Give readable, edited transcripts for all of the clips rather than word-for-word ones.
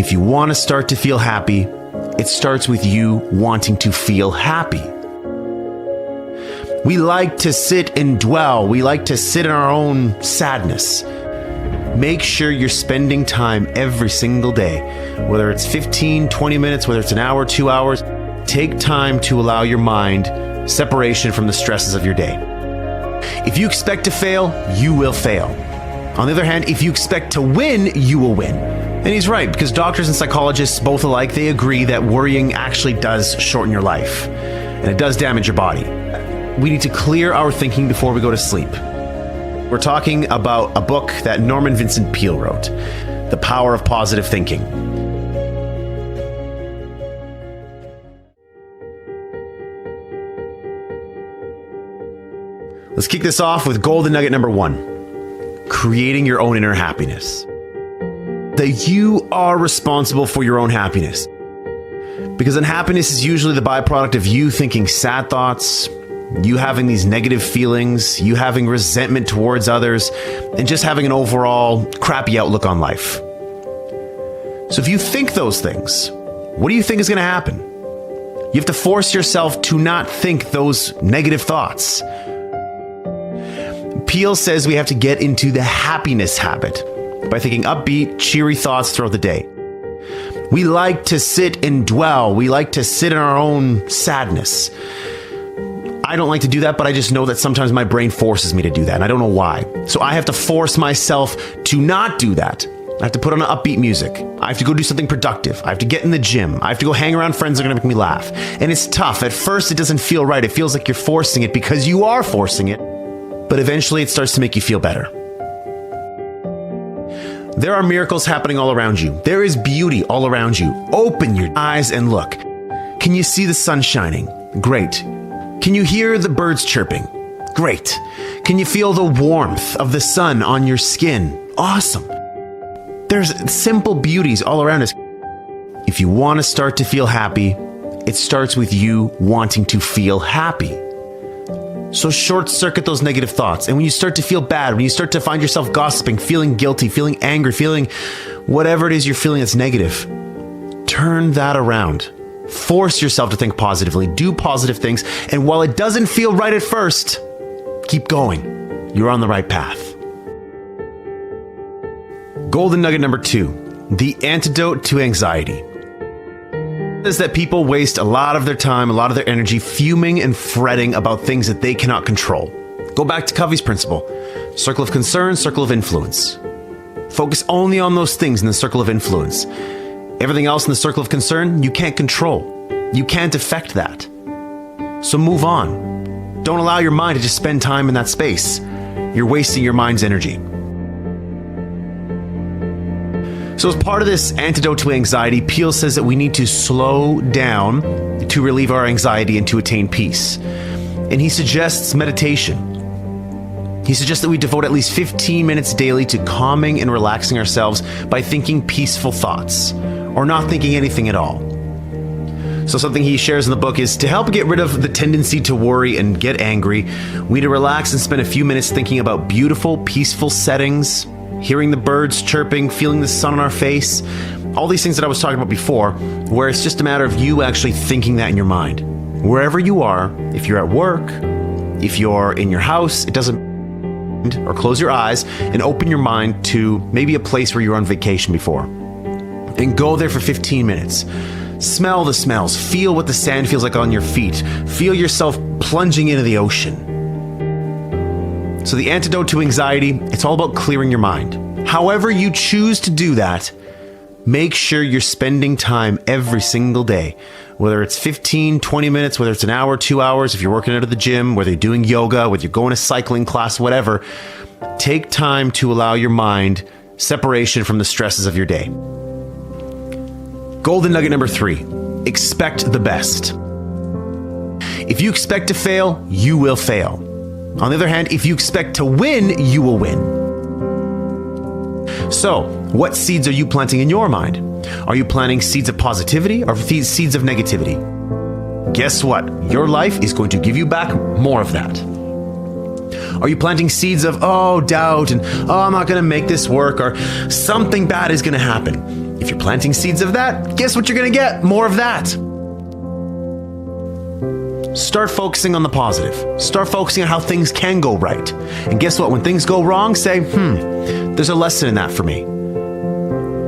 If you want to start to feel happy, it starts with you wanting to feel happy. We like to sit and dwell. We like to sit in our own sadness. Make sure you're spending time every single day, whether it's 15, 20 minutes, whether it's an hour, 2 hours. Take time to allow your mind separation from the stresses of your day. If you expect to fail, you will fail. On the other hand, if you expect to win, you will win. And he's right, because doctors and psychologists both alike, they agree that worrying actually does shorten your life, and it does damage your body. We need to clear our thinking before we go to sleep. We're talking about a book that Norman Vincent Peale wrote, The Power of Positive Thinking. Let's kick this off with golden nugget number 1, creating your own inner happiness. That you are responsible for your own happiness. Because unhappiness is usually the byproduct of you thinking sad thoughts, you having these negative feelings, you having resentment towards others, and just having an overall crappy outlook on life. So if you think those things, what do you think is going to happen? You have to force yourself to not think those negative thoughts. Peale says we have to get into the happiness habit by thinking upbeat, cheery thoughts throughout the day. We like to sit and dwell. We like to sit in our own sadness. I don't like to do that, but I just know that sometimes my brain forces me to do that, and I don't know why. So I have to force myself to not do that. I have to put on upbeat music. I have to go do something productive. I have to get in the gym. I have to go hang around friends that are going to make me laugh. And it's tough. At first, it doesn't feel right. It feels like you're forcing it because you are forcing it. But eventually, it starts to make you feel better. There are miracles happening all around you. There is beauty all around you. Open your eyes and look. Can you see the sun shining? Great. Can you hear the birds chirping? Great. Can you feel the warmth of the sun on your skin? Awesome. There's simple beauties all around us. If you want to start to feel happy, it starts with you wanting to feel happy. So short circuit those negative thoughts. And when you start to feel bad, when you start to find yourself gossiping, feeling guilty, feeling angry, feeling whatever it is you're feeling that's negative, turn that around. Force yourself to think positively, do positive things, and while it doesn't feel right at first, keep going. You're on the right path. Golden nugget number 2, the antidote to anxiety. Is that people waste a lot of their time, a lot of their energy fuming and fretting about things that they cannot control. Go back to Covey's principle. Circle of concern, circle of influence. Focus only on those things in the circle of influence. Everything else in the circle of concern, you can't control. You can't affect that. So move on. Don't allow your mind to just spend time in that space. You're wasting your mind's energy. So as part of this antidote to anxiety, Peale says that we need to slow down to relieve our anxiety and to attain peace. And he suggests meditation. He suggests that we devote at least 15 minutes daily to calming and relaxing ourselves by thinking peaceful thoughts, or not thinking anything at all. So something he shares in the book is to help get rid of the tendency to worry and get angry, we need to relax and spend a few minutes thinking about beautiful, peaceful settings, hearing the birds chirping, feeling the sun on our face, all these things that I was talking about before, where it's just a matter of you actually thinking that in your mind. Wherever you are, if you're at work, if you're in your house, it doesn't, or close your eyes and open your mind to maybe a place where you were on vacation before. And go there for 15 minutes. Smell the smells. Feel what the sand feels like on your feet. Feel yourself plunging into the ocean. So the antidote to anxiety, it's all about clearing your mind. However you choose to do that, make sure you're spending time every single day. Whether it's 15, 20 minutes, whether it's an hour, 2 hours, if you're working out of the gym, whether you're doing yoga, whether you're going to cycling class, whatever, take time to allow your mind separation from the stresses of your day. Golden nugget number 3, expect the best. If you expect to fail, you will fail. On the other hand, if you expect to win, you will win. So, what seeds are you planting in your mind? Are you planting seeds of positivity or seeds of negativity? Guess what? Your life is going to give you back more of that. Are you planting seeds of, doubt and, I'm not going to make this work, or something bad is going to happen? If you're planting seeds of that, guess what you're going to get? More of that. Start focusing on the positive. Start focusing on how things can go right. And guess what? When things go wrong, say, there's a lesson in that for me.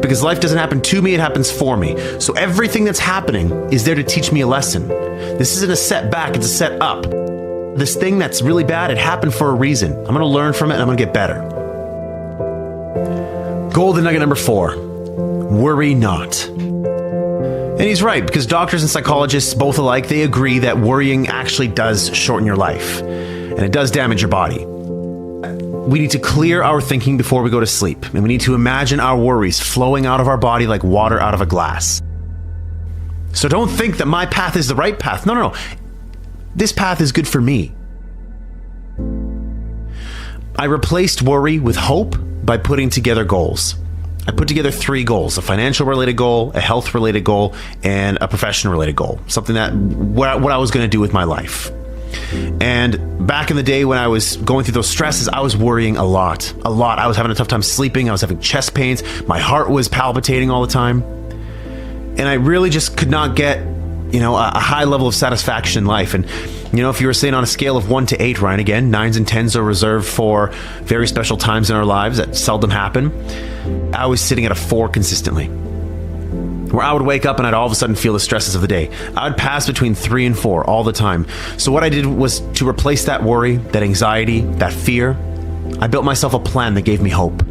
Because life doesn't happen to me, it happens for me. So everything that's happening is there to teach me a lesson. This isn't a setback, it's a set up. This thing that's really bad, it happened for a reason. I'm going to learn from it and I'm going to get better. Golden nugget number 4, worry not. And he's right, because doctors and psychologists, both alike, they agree that worrying actually does shorten your life. And it does damage your body. We need to clear our thinking before we go to sleep. And we need to imagine our worries flowing out of our body like water out of a glass. So don't think that my path is the right path. No. This path is good for me. I replaced worry with hope by putting together goals. I put together 3 goals: a financial related goal, a health related goal, and a professional related goal. Something that what I was going to do with my life. And back in the day when I was going through those stresses, I was worrying a lot. I was having a tough time sleeping. I was having chest pains. My heart was palpitating all the time. And I really just could not get, a high level of satisfaction in life. And, if you were saying on a scale of 1 to 8, Ryan, again, 9s and 10s are reserved for very special times in our lives that seldom happen. I was sitting at a 4 consistently, where I would wake up and I'd all of a sudden feel the stresses of the day. I would pass between 3 and 4 all the time. So what I did was to replace that worry, that anxiety, that fear. I built myself a plan that gave me hope.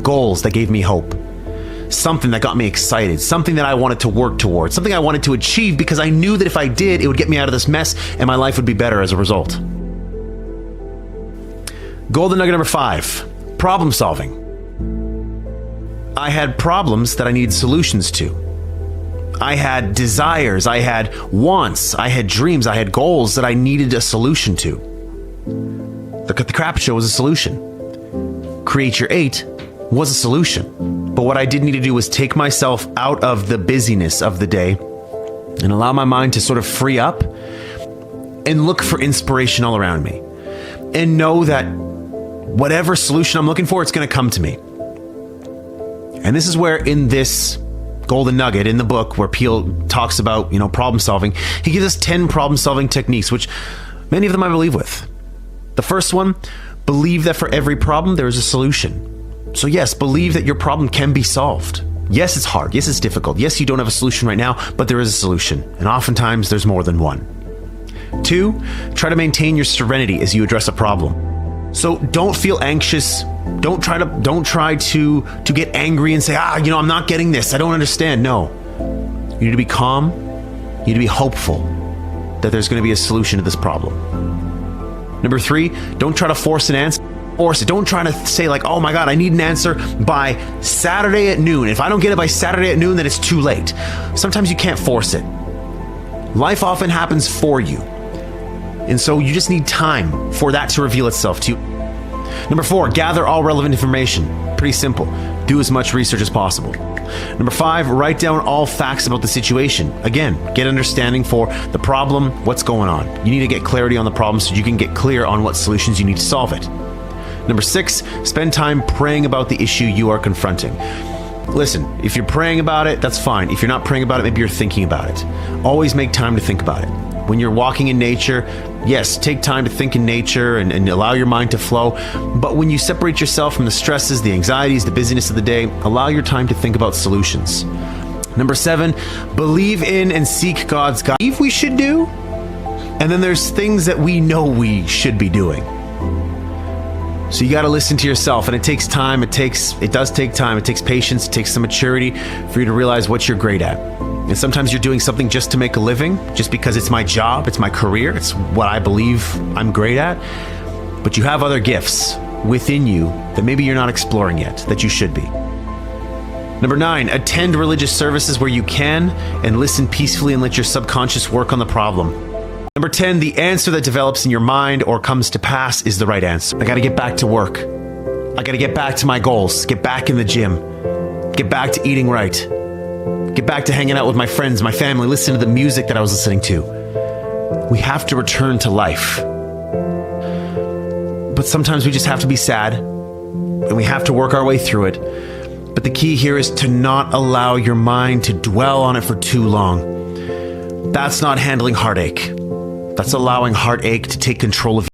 Goals that gave me hope. Something that got me excited. Something that I wanted to work towards. Something I wanted to achieve because I knew that if I did, it would get me out of this mess and my life would be better as a result. Golden nugget number 5, problem solving. I had problems that I needed solutions to. I had desires, I had wants, I had dreams, I had goals that I needed a solution to. The Crap Show was a solution. Create Your 8 was a solution. But what I did need to do was take myself out of the busyness of the day and allow my mind to sort of free up and look for inspiration all around me. And know that whatever solution I'm looking for, it's going to come to me. And this is where in this golden nugget in the book where Peale talks about, problem solving, he gives us 10 problem solving techniques, which many of them I believe with. The first one, believe that for every problem, there is a solution. So yes, believe that your problem can be solved. Yes, it's hard. Yes, it's difficult. Yes, you don't have a solution right now, but there is a solution. And oftentimes there's more than one. 2, try to maintain your serenity as you address a problem. So don't feel anxious. Don't try to get angry and say, I'm not getting this. I don't understand. No. You need to be calm. You need to be hopeful that there's going to be a solution to this problem. Number 3, don't try to force an answer. Don't try to say oh my God, I need an answer by Saturday at noon. If I don't get it by Saturday at noon, then it's too late. Sometimes you can't force it. Life often happens for you. And so you just need time for that to reveal itself to you. Number 4, gather all relevant information. Pretty simple. Do as much research as possible. Number 5, write down all facts about the situation. Again, get understanding for the problem, what's going on. You need to get clarity on the problem so you can get clear on what solutions you need to solve it. Number 6, spend time praying about the issue you are confronting. Listen, if you're praying about it, that's fine. If you're not praying about it, maybe you're thinking about it. Always make time to think about it. When you're walking in nature, yes, take time to think in nature and allow your mind to flow. But when you separate yourself from the stresses, the anxieties, the busyness of the day, allow your time to think about solutions. Number 7, believe in and seek God's guidance. Believe we should do, and then there's things that we know we should be doing. So you got to listen to yourself, and it takes time. It does take time. It takes patience. It takes some maturity for you to realize what you're great at. And sometimes you're doing something just to make a living, just because it's my job, it's my career, it's what I believe I'm great at. But you have other gifts within you that maybe you're not exploring yet, that you should be. Number 9, attend religious services where you can and listen peacefully and let your subconscious work on the problem. Number 10, the answer that develops in your mind or comes to pass is the right answer. I got to get back to work. I got to get back to my goals, get back in the gym, get back to eating right, get back to hanging out with my friends, my family, listen to the music that I was listening to. We have to return to life. But sometimes we just have to be sad and we have to work our way through it. But the key here is to not allow your mind to dwell on it for too long. That's not handling heartache. That's allowing heartache to take control of you.